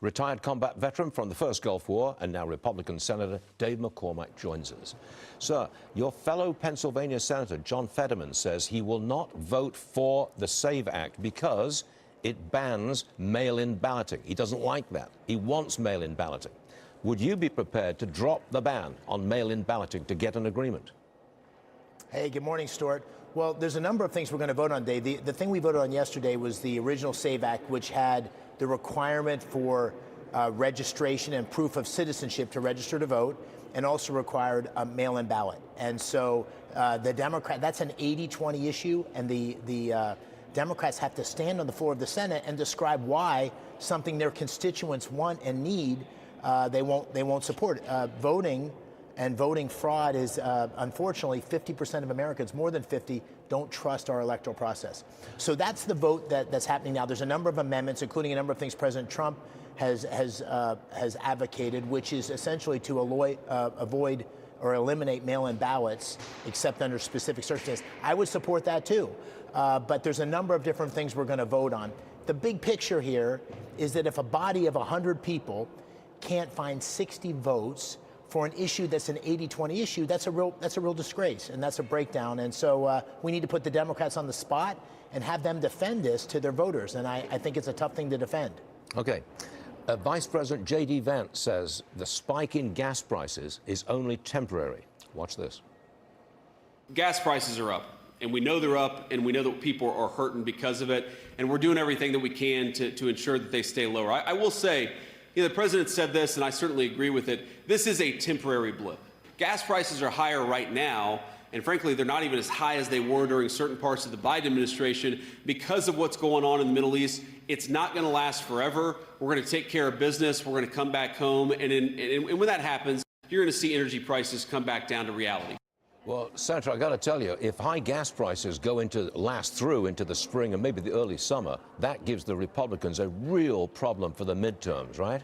Retired combat veteran from the first Gulf War and now Republican Senator Dave McCormick joins us. Sir, your fellow Pennsylvania Senator John Fetterman says he will not vote for the SAVE Act because it bans mail-in balloting. He doesn't like that. He wants mail-in balloting. Would you be prepared to drop the ban on mail-in balloting to get an agreement? Hey, good morning, Stuart. Well, there's a number of things we're going to vote on, Dave. The thing we voted on yesterday was the original SAVE Act, which had the requirement for registration and proof of citizenship to register to vote, and also required a mail-in ballot. And so that's an 80-20 issue, and the Democrats have to stand on the floor of the Senate and describe why something their constituents want and need, they won't support. Voting fraud is, unfortunately, 50% of Americans, more than 50, don't trust our electoral process. So that's the vote that's happening now. There's a number of amendments, including a number of things President Trump has advocated, which is essentially to avoid or eliminate mail-in ballots, except under specific circumstances. I would support that too, but there's a number of different things we're going to vote on. The big picture here is that if a body of 100 people can't find 60 votes for an issue that's an 80-20 issue, that's a real disgrace, and that's a breakdown. And so we need to put the Democrats on the spot and have them defend this to their voters, and I think it's a tough thing to defend. Okay. Vice President J.D. Vance says the spike in gas prices is only temporary. Watch this. Gas prices are up, and we know they're up, and we know that people are hurting because of it, and we're doing everything that we can to ensure that they stay lower. I will say, the president said this, and I certainly agree with it. This is a temporary blip. Gas prices are higher right now, and frankly, they're not even as high as they were during certain parts of the Biden administration because of what's going on in the Middle East. It's not going to last forever. We're going to take care of business. We're going to come back home, and when that happens, you're going to see energy prices come back down to reality. Well, Senator, I got to tell you, if high gas prices last through into the spring and maybe the early summer, that gives the Republicans a real problem for the midterms, right?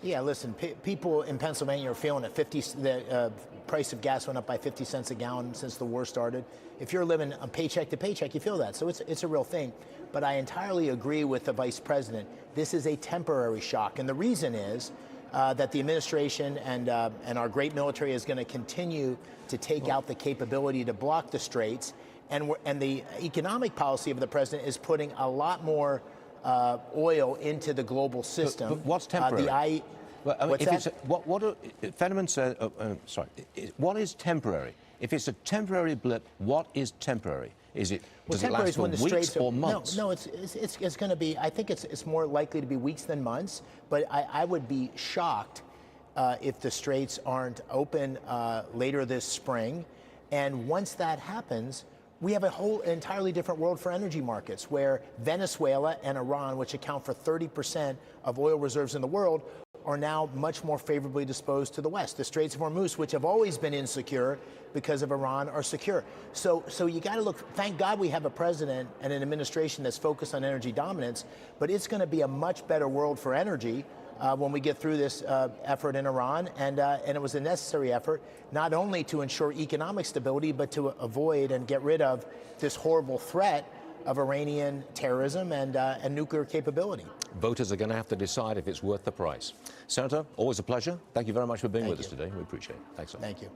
Yeah, listen, people in Pennsylvania are feeling it. The price of gas went up by 50 cents a gallon since the war started. If you're living on paycheck to paycheck, you feel that. So it's a real thing. But I entirely agree with the vice president. This is a temporary shock. And the reason is that the administration and our great military is going to continue to take out the capability to block the straits. And the economic policy of the president is putting a lot more oil into the global system. But what's temporary? Fetterman said, sorry, what is temporary? If it's a temporary blip, what is temporary? Does it last for weeks or months? No, it's going to be, I think it's more likely to be weeks than months, but I would be shocked if the straits aren't open later this spring. And once that happens, we have a whole entirely different world for energy markets, where Venezuela and Iran, which account for 30% of oil reserves in the world, are now much more favorably disposed to the West. The Straits of Hormuz, which have always been insecure because of Iran, are secure. So you got to look. Thank God we have a president and an administration that's focused on energy dominance, but it's going to be a much better world for energy when we get through this effort in Iran, and it was a necessary effort, not only to ensure economic stability, but to avoid and get rid of this horrible threat of Iranian terrorism and nuclear capability. Voters are going to have to decide if it's worth the price. Senator, always a pleasure. Thank you very much for being with us today. We appreciate it. Thanks so much. Thank you.